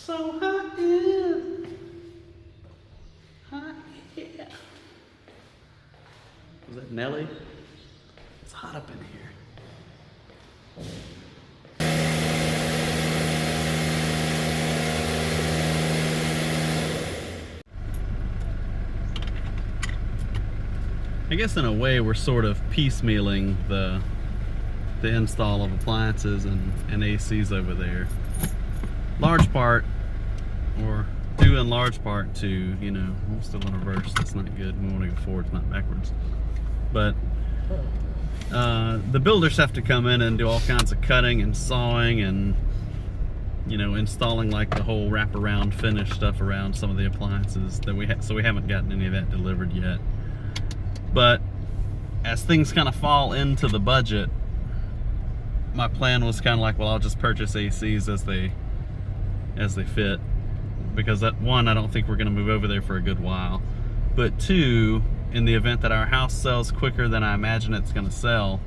So hot, yeah. Hot, yeah. Was that Nelly? It's hot up in here. I guess in a way we're sort of piecemealing the install of appliances and ACs over there. Large part, or due in large part to, you know, I'm still in reverse, that's not good. We want to go forwards, not backwards. But the builders have to come in and do all kinds of cutting and sawing and, you know, installing like the whole wraparound finish stuff around some of the appliances that so we haven't gotten any of that delivered yet. But as things kind of fall into the budget, my plan was kind of like, well, I'll just purchase ACs as they fit, because that one, I don't think we're going to move over there for a good while, but two, in the event that our house sells quicker than I imagine it's going to sell,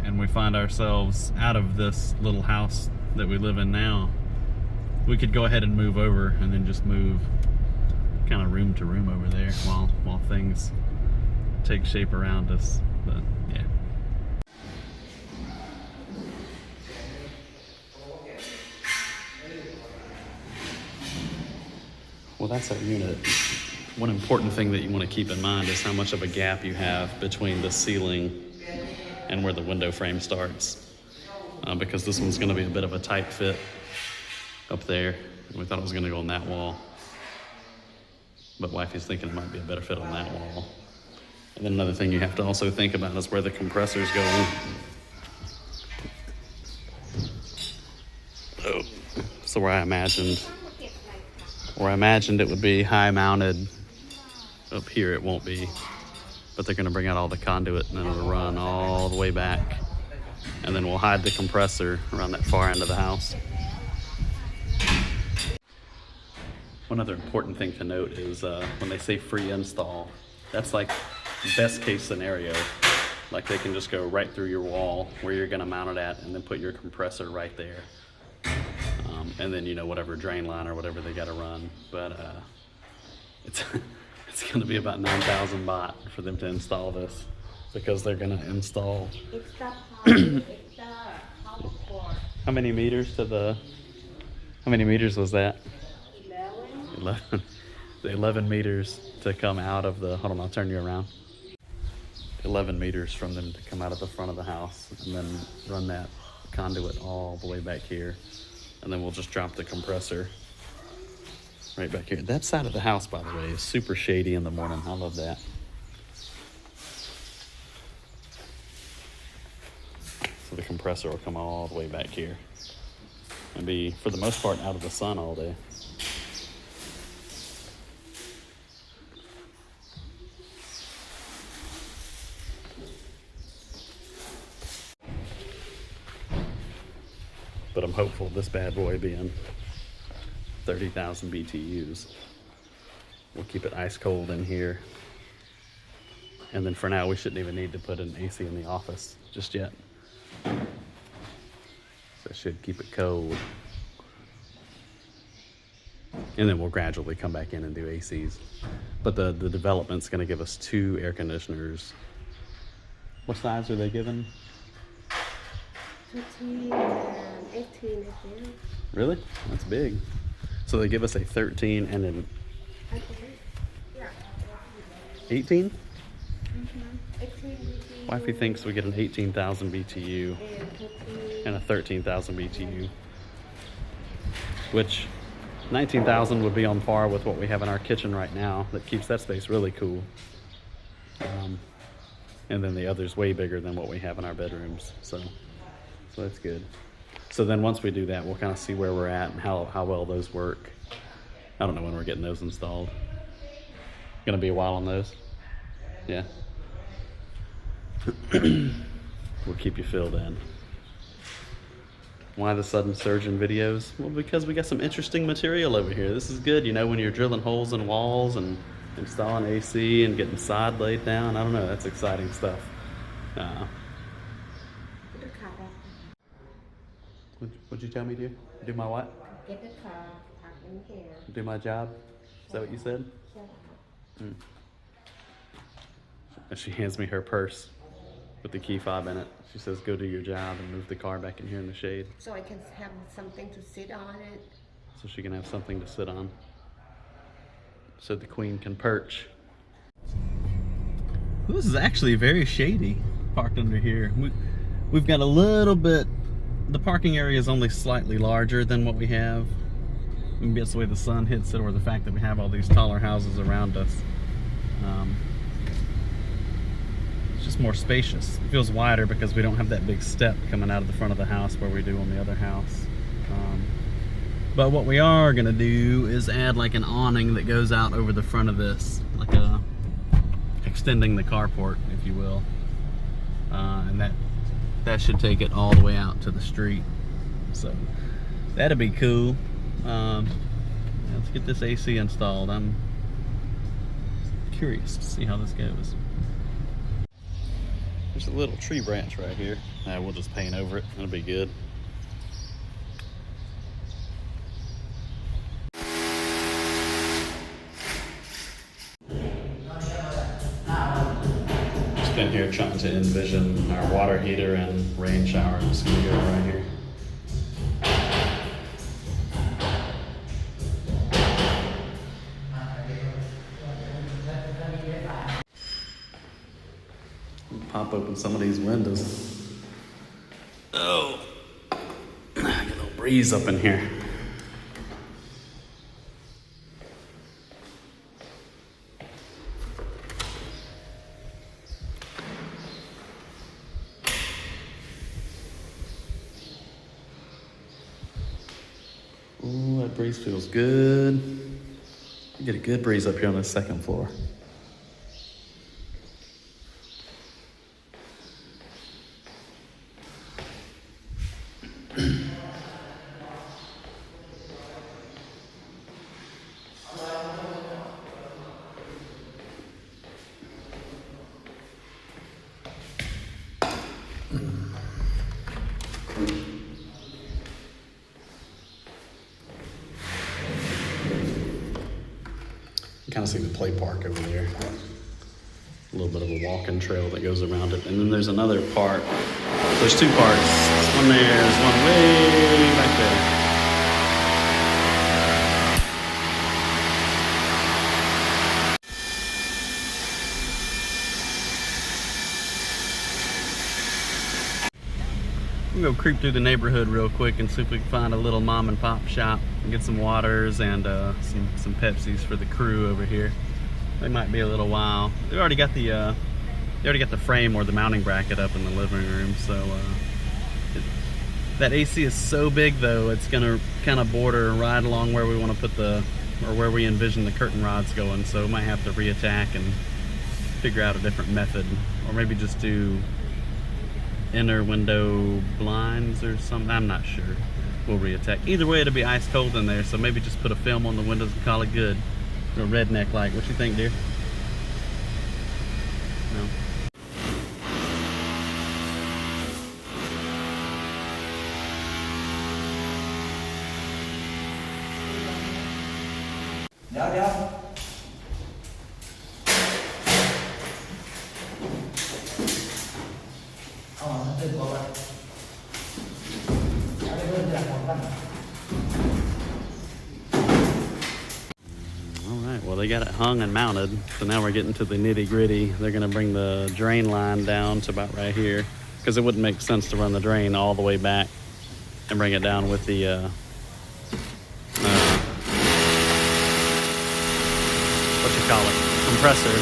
and we find ourselves out of this little house that we live in now, we could go ahead and move over and then just move kind of room to room over there while things take shape around us. But yeah. Well, that's our unit. One important thing that you want to keep in mind is how much of a gap you have between the ceiling and where the window frame starts. Because this one's going to be a bit of a tight fit up there. We thought it was going to go on that wall, but wifey's thinking it might be a better fit on that wall. And then another thing you have to also think about is where the compressor's going. Oh, so where I imagined it would be high mounted, up here it won't be, but they're going to bring out all the conduit and then it'll run all the way back, and then we'll hide the compressor around that far end of the house. One other important thing to note is when they say free install, that's like best case scenario. Like they can just go right through your wall where you're going to mount it at and then put your compressor right there. And then, you know, whatever drain line or whatever they got to run. But it's going to be about 9,000 baht for them to install this, because they're going to install. How many meters was that? 11. The 11 meters to come out of the, hold on, I'll turn you around. 11 meters from them to come out of the front of the house and then run that conduit all the way back here. And then we'll just drop the compressor right back here. That side of the house, by the way, is super shady in the morning. I love that. So the compressor will come all the way back here and be, for the most part, out of the sun all day. But I'm hopeful this bad boy being 30,000 BTUs. We'll keep it ice cold in here. And then for now, we shouldn't even need to put an AC in the office just yet. That should keep it cold. And then we'll gradually come back in and do ACs. But the development's gonna give us 2 air conditioners. What size are they giving? 13 and 18 as well. Really? That's big. So they give us a 13 and an 18? Mm-hmm. 18 BTU. Wifey thinks we get an 18,000 BTU and a 13,000 BTU, which 19,000 would be on par with what we have in our kitchen right now. That keeps that space really cool. And then the other's way bigger than what we have in our bedrooms. So that's good. So then once we do that, we'll kind of see where we're at and how well those work. I don't know when we're getting those installed. Gonna be a while on those? Yeah. We'll keep you filled in. Why the sudden surge in videos? Well, because we got some interesting material over here. This is good, you know, when you're drilling holes in walls and installing AC and getting sod laid down. I don't know, that's exciting stuff. What'd you tell me to do? Do my what? Get the car, park in here. Do my job? Is that what you said? Shut up. And she hands me her purse with the key fob in it. She says, go do your job and move the car back in here in the shade. So I can have something to sit on it. So she can have something to sit on. So the queen can perch. This is actually very shady, parked under here. We've got a little bit, the parking area is only slightly larger than what we have. Maybe it's the way the sun hits it, or the fact that we have all these taller houses around us. It's just more spacious. It feels wider because we don't have that big step coming out of the front of the house where we do on the other house. But what we are gonna do is add like an awning that goes out over the front of this, like extending the carport, if you will. And that should take it all the way out to the street. So that'd be cool. Let's get this AC installed. I'm curious to see how this goes. There's a little tree branch right here. We'll just paint over it. That'll be good. Been here trying to envision our water heater and rain shower. I'm just gonna go right here. Pop open some of these windows. Oh, get a little breeze up in here. Ooh, that breeze feels good. You get a good breeze up here on the second floor. You kind of see the play park over there. A little bit of a walking trail that goes around it. And then there's another part. There's two parts. There's one there, there's one way back there. We'll go creep through the neighborhood real quick and see if we can find a little mom and pop shop and get some waters and some Pepsis for the crew over here. They might be a little while. They already got the frame or the mounting bracket up in the living room. So that AC is so big though, it's gonna kind of border right along where we want to put where we envision the curtain rods going. So we might have to reattack and figure out a different method, or maybe just do inner window blinds or something. I'm not sure. We'll reattack. Either way, it'll be ice cold in there, so maybe just put a film on the windows and call it good. Real redneck like. What you think, dear? No. Yeah. Alright, well they got it hung and mounted, so now we're getting to the nitty gritty. They're going to bring the drain line down to about right here, because it wouldn't make sense to run the drain all the way back and bring it down with the compressor.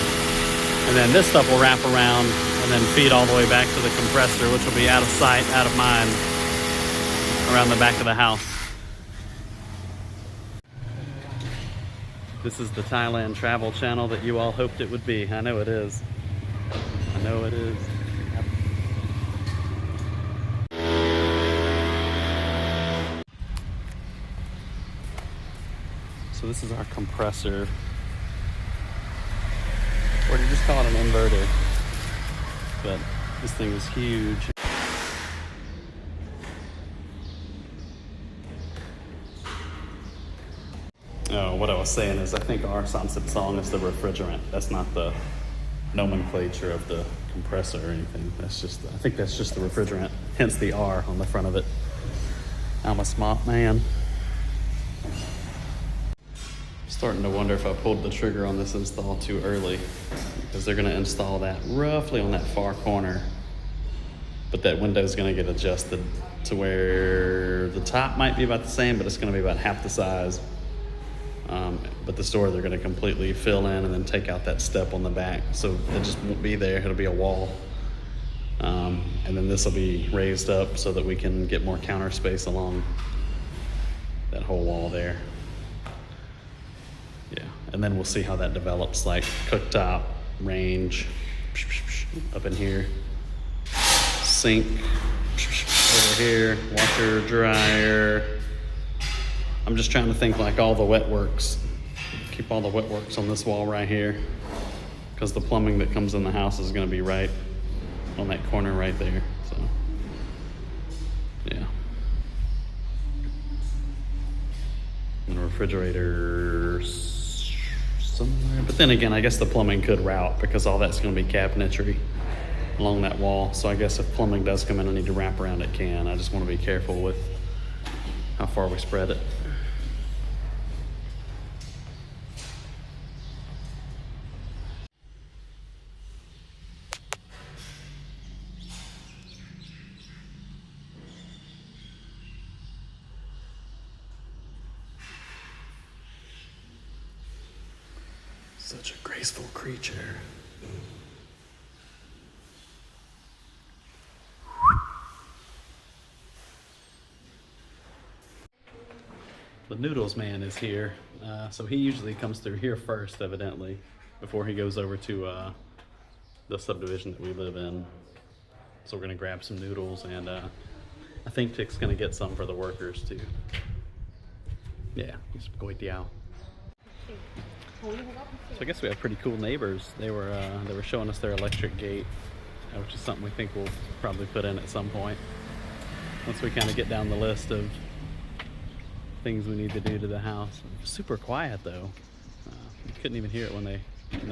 And then this stuff will wrap around and then feed all the way back to the compressor, which will be out of sight, out of mind, around the back of the house. This is the Thailand travel channel that you all hoped it would be. I know it is. I know it is. So this is our compressor. Or do you just call it an inverter? But this thing is huge. was saying is I think our samsipsong is the refrigerant. That's not the nomenclature of the compressor or anything. That's just, I think that's just the refrigerant, hence the R on the front of it. I'm a smart man. Starting to wonder if I pulled the trigger on this install too early, because they're gonna install that roughly on that far corner, but that window's gonna get adjusted to where the top might be about the same, but it's gonna be about half the size. But this door they're gonna completely fill in and then take out that step on the back, so it just won't be there, it'll be a wall. And then this will be raised up so that we can get more counter space along that whole wall there. Yeah, and then we'll see how that develops, like cooktop, range, up in here, sink, over here, washer, dryer. I'm just trying to think like all the wet works. Keep all the wet works on this wall right here, because the plumbing that comes in the house is gonna be right on that corner right there, so, yeah. And the refrigerator somewhere, but then again, I guess the plumbing could route because all that's gonna be cabinetry along that wall. So I guess if plumbing does come in, I need to wrap around, it can. I just wanna be careful with how far we spread it. Such a graceful creature. The noodles man is here, so he usually comes through here first, evidently, before he goes over to the subdivision that we live in. So we're gonna grab some noodles, and I think Tick's gonna get some for the workers too. Yeah, he's goy tiao. So I guess we have pretty cool neighbors. They were showing us their electric gate, which is something we think we'll probably put in at some point. Once we kind of get down the list of things we need to do to the house. Super quiet though. You couldn't even hear it when they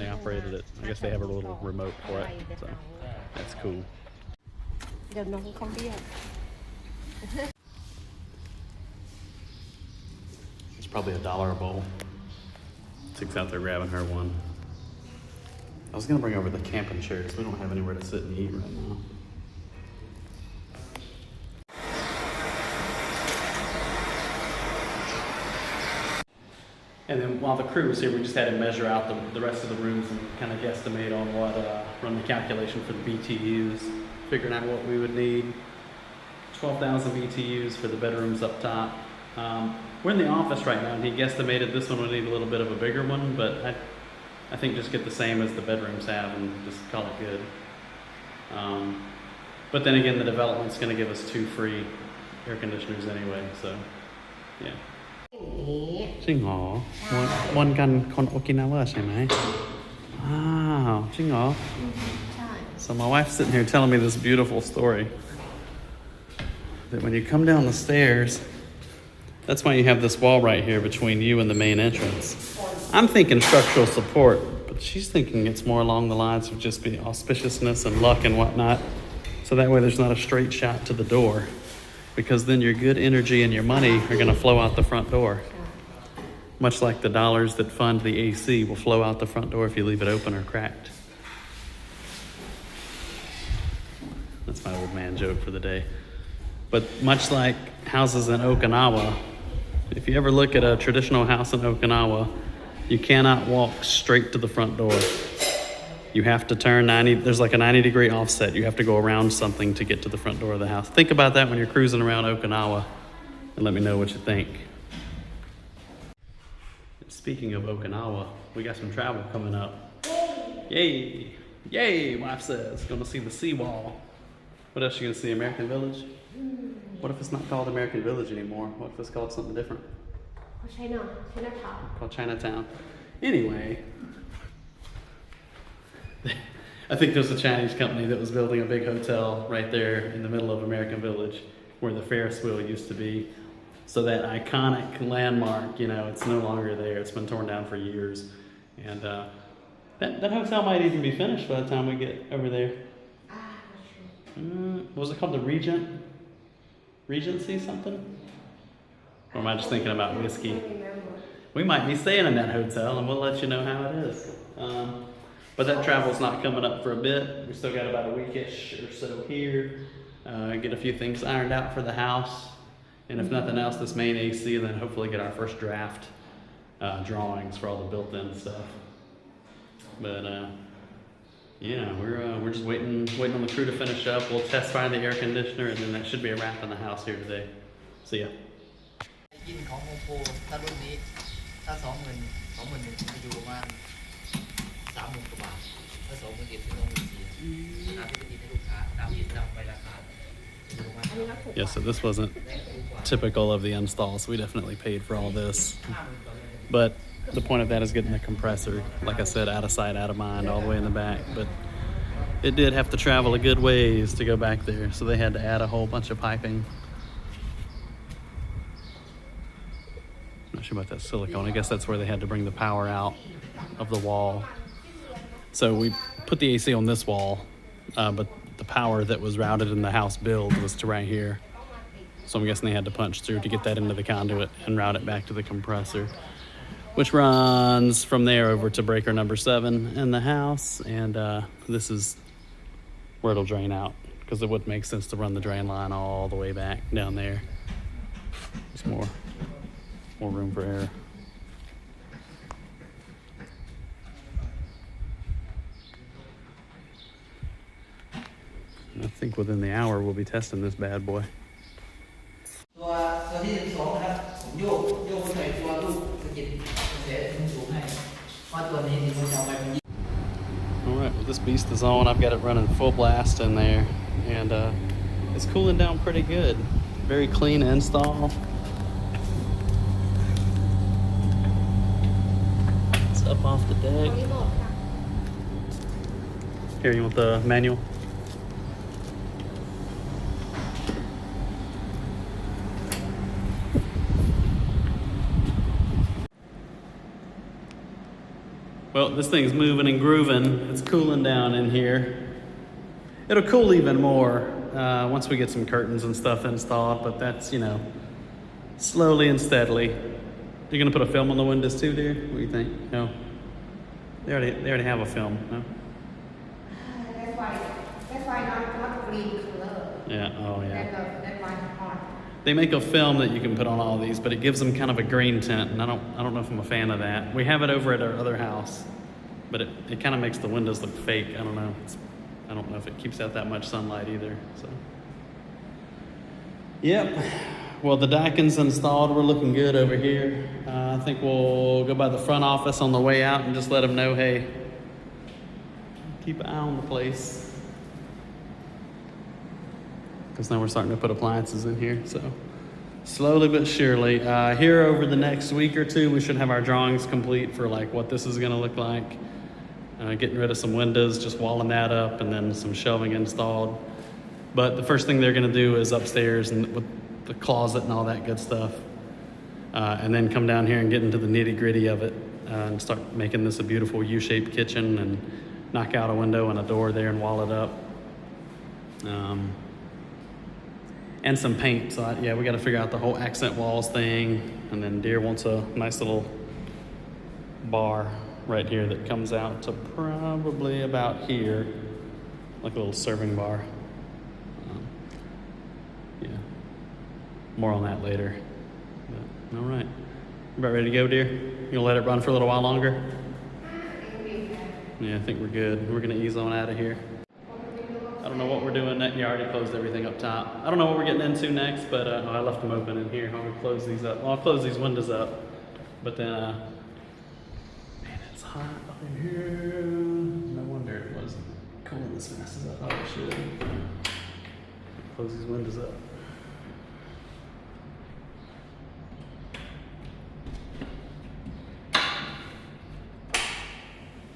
operated it. I guess they have a little remote for it, so that's cool. It's probably $1 a bowl. Tick's out there grabbing her one. I was gonna bring over the camping chairs. We don't have anywhere to sit and eat right now. And then while the crew was here, we just had to measure out the rest of the rooms and kind of guesstimate on what, run the calculation for the BTUs, figuring out what we would need. 12,000 BTUs for the bedrooms up top. We're in the office right now, and he guesstimated this one would need a little bit of a bigger one, but I think just get the same as the bedrooms have and just call it good. But then again, the development's going to give us 2 free air conditioners anyway, so yeah. จริงเหรอวันกันคนโอกินาวาใช่ไหมอ้าวจริงเหรอ So my wife's sitting here telling me this beautiful story that when you come down the stairs, that's why you have this wall right here between you and the main entrance. I'm thinking structural support, but she's thinking it's more along the lines of just be auspiciousness and luck and whatnot, so that way there's not a straight shot to the door, because then your good energy and your money are going to flow out the front door. Much like the dollars that fund the AC will flow out the front door if you leave it open or cracked. That's my old man joke for the day. But much like houses in Okinawa, if you ever look at a traditional house in Okinawa, you cannot walk straight to the front door. You have to turn 90, there's like a 90-degree offset. You have to go around something to get to the front door of the house. Think about that when you're cruising around Okinawa, and let me know what you think. Speaking of Okinawa, we got some travel coming up. Yay! Yay, wife says. Gonna see the seawall. What else you gonna see? American Village? What if it's not called American Village anymore? What if it's called something different? Chinatown. Called Chinatown. Anyway, I think there's a Chinese company that was building a big hotel right there in the middle of American Village where the Ferris wheel used to be. So that iconic landmark, you know, it's no longer there. It's been torn down for years. And that hotel might even be finished by the time we get over there. What was it called? The Regent? Regency something? Or am I just thinking about whiskey? We might be staying in that hotel and we'll let you know how it is. But that travel's not coming up for a bit. We still got about a weekish or so here. Get a few things ironed out for the house. And if nothing else, this main AC, and then hopefully get our first draft drawings for all the built-in stuff. But yeah, we're just waiting on the crew to finish up. We'll test fire the air conditioner, and then that should be a wrap in the house here today. See ya. กินของโฮมโปรถ้ารุ่นนี้ถ้า21,000จะอยู่ประมาณ30,000 กว่าบาทถ้า21,000ถึง24,000ราคาที่จะให้ลูกค้าตามที่จำไปราคาอยู่ประมาณ Yeah, so this wasn't typical of the install, so we definitely paid for all this. But the point of that is getting the compressor, like I said, out of sight, out of mind, all the way in the back. But it did have to travel a good ways to go back there, so they had to add a whole bunch of piping. Not sure about that silicone. I guess that's where they had to bring the power out of the wall. So we put the AC on this wall, but the power that was routed in the house build was to right here. So I'm guessing they had to punch through to get that into the conduit and route it back to the compressor, which runs from there over to breaker number 7 in the house. And this is where it'll drain out, because it wouldn't make sense to run the drain line all the way back down there. There's more room for error. I think within the hour we'll be testing this bad boy. ตัวที่12นะครับผมโยกไปใส่ตัวลูกสกิดเสียสูงให้เพราะตัวนี้ที่ผมจะเอาไปมัน Alright, well this beast is on. I've got it running full blast in there, and it's cooling down pretty good. Very clean install. It's up off the deck. Here, you want the manual? Well, this thing's moving and grooving. It's cooling down in here. It'll cool even more once we get some curtains and stuff installed, but that's, you know, slowly and steadily. You're gonna put a film on the windows too, dear? What do you think? No? They already have a film, no? That's why not green color. Yeah, oh yeah. That's why it's hot. They make a film that you can put on all these, but it gives them kind of a green tint, and I don't know if I'm a fan of that. We have it over at our other house, but it kind of makes the windows look fake. I don't know. I don't know if it keeps out that much sunlight either. So, yep. Well, the Daikin's installed. We're looking good over here. I think we'll go by the front office on the way out and just let them know, hey, keep an eye on the place. Because now we're starting to put appliances in here, so slowly but surely. Here over the next week or two, we should have our drawings complete for like what this is gonna look like. Getting rid of some windows, just walling that up, and then some shelving installed. But the first thing they're gonna do is upstairs and with the closet and all that good stuff. And then come down here and get into the nitty gritty of it and start making this a beautiful U-shaped kitchen and knock out a window and a door there and wall it up. And some paint. So yeah, we got to figure out the whole accent walls thing. And then Deer wants a nice little bar right here that comes out to probably about here, like a little serving bar. Yeah, more on that later. But, all right, you about ready to go, Deer? You gonna let it run for a little while longer? Yeah, I think we're good. We're gonna ease on out of here. I don't know what we're doing next. You already closed everything up top. I don't know what we're getting into next, but I left them open in here. I'm gonna close these up. Well, I'll close these windows up, but then, man, it's hot up in here. No wonder it wasn't cooling as fast as I thought it should. Close these windows up.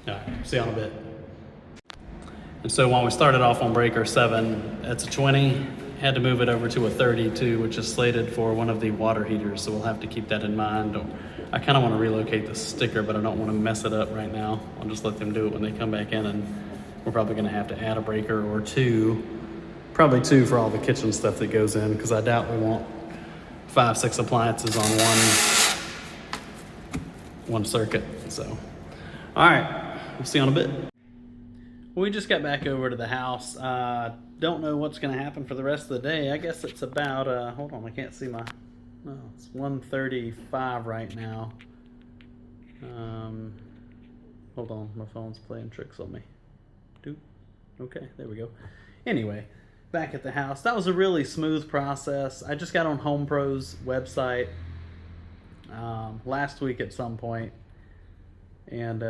All right, see you in a bit. And so when we started off on breaker 7, it's a 20. had to move it over to a 32, which is slated for one of the water heaters, so we'll have to keep that in mind. I kind of want to relocate the sticker, but I don't want to mess it up right now. I'll just let them do it when they come back in, and we're probably going to have to add a breaker or two, probably two for all the kitchen stuff that goes in, because I doubt we want 5-6 appliances on one circuit. So, all right, we'll see you in a bit. We just got back over to the house. Don't know what's going to happen for the rest of the day. I guess it's about, hold on, I can't see my, no, it's 1:35 right now. Hold on, my phone's playing tricks on me. Okay, there we go. Anyway, back at the house. That was a really smooth process. I just got on HomePro's website last week at some point, and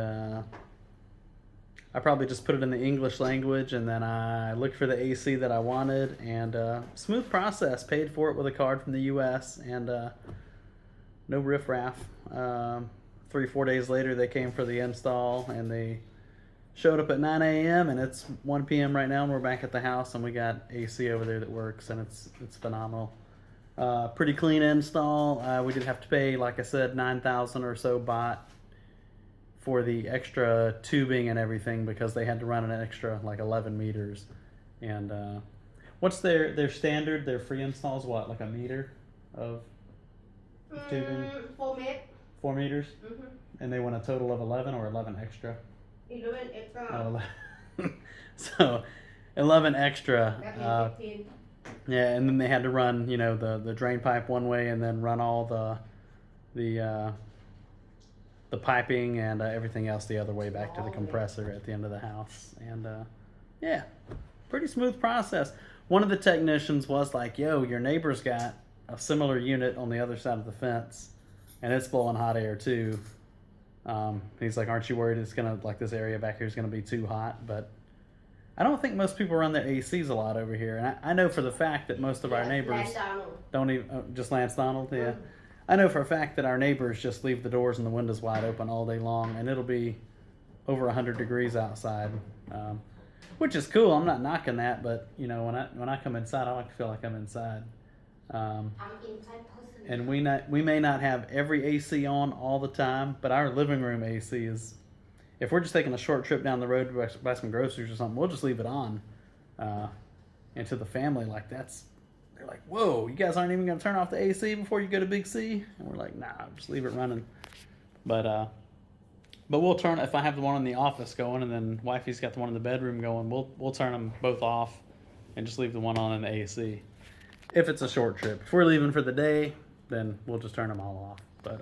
I probably just put it in the English language, and then I looked for the AC that I wanted, and smooth process. Paid for it with a card from the U.S., and no riffraff. 3-4 days later, they came for the install, and they showed up at 9 a.m., and it's 1 p.m. right now, and we're back at the house, and we got AC over there that works, and it's phenomenal. Pretty clean install. We did have to pay, like I said, 9,000 or so baht for the extra tubing and everything, because they had to run an extra like 11 meters. And what's their standard? Their free install is what, like a meter of tubing? 4 meters. 4 meters? Mm-hmm. And they want a total of 11 or 11 extra? 11 extra. Oh, so 11 extra. That means 15. Yeah, and then they had to run, you know, the drain pipe one way, and then run all the piping and everything else the other way back to the compressor at the end of the house. And yeah, pretty smooth process. One of the technicians was like, yo, your neighbor's got a similar unit on the other side of the fence, and it's blowing hot air too. He's like, aren't you worried it's gonna, like, this area back here is gonna be too hot? But I don't think most people run their ACs a lot over here, and I know for the fact that most of our neighbors don't even, just Lance Donald, yeah. I know for a fact that our neighbors just leave the doors and the windows wide open all day long, and it'll be over 100 degrees outside, which is cool. I'm not knocking that, but you know, when I come inside, I like to feel like I'm inside. I'm inside person. And we may not have every AC on all the time, but our living room AC is, if we're just taking a short trip down the road to buy some groceries or something, we'll just leave it on. And to the family, like, they're like, whoa, you guys aren't even going to turn off the AC before you go to Big C? And we're like, nah, just leave it running. But we'll turn, if I have the one in the office going, and then wifey's got the one in the bedroom going, we'll turn them both off and just leave the one on in the AC. If it's a short trip. If we're leaving for the day, then we'll just turn them all off. But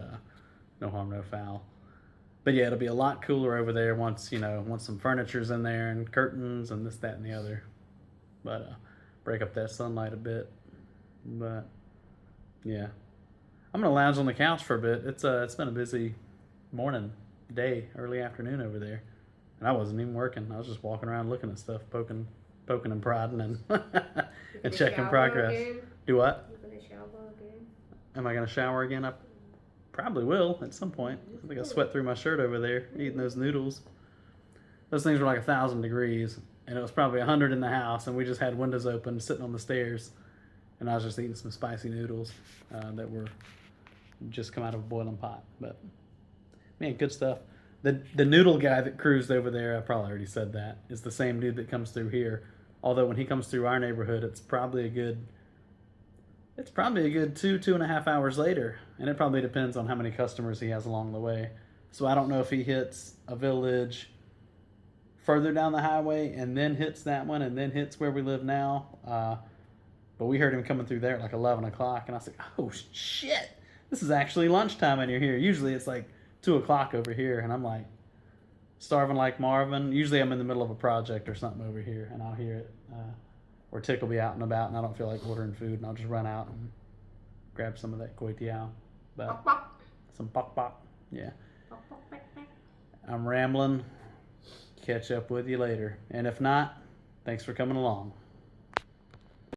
no harm, no foul. But yeah, it'll be a lot cooler over there once some furniture's in there and curtains and this, that, and the other. But break up that sunlight a bit. But yeah, I'm gonna lounge on the couch for a bit. It's been a busy morning, day, early afternoon over there, and I wasn't even working. I was just walking around looking at stuff, poking and prodding, and and checking progress. Again? Do what? You gonna shower again? Am I gonna shower again? I probably will at some point. I think I sweat through my shirt over there eating those noodles. Those things were like 1,000 degrees, and it was probably 100 in the house, and we just had windows open, sitting on the stairs. And I was just eating some spicy noodles that were just come out of a boiling pot. But man, good stuff. The noodle guy that cruised over there, I probably already said that, is the same dude that comes through here. Although when he comes through our neighborhood, it's probably a good 2.5 hours later. And it probably depends on how many customers he has along the way. So I don't know if he hits a village further down the highway and then hits that one and then hits where we live now. But we heard him coming through there at like 11 o'clock, and I was like, oh, shit, this is actually lunchtime and you're here. Usually it's like 2 o'clock over here, and I'm like starving like Marvin. Usually I'm in the middle of a project or something over here, and I'll hear it. Or Tick will be out and about, and I don't feel like ordering food, and I'll just run out and grab some of that kway teow. But some bok bok, yeah. I'm rambling. Catch up with you later. And if not, thanks for coming along.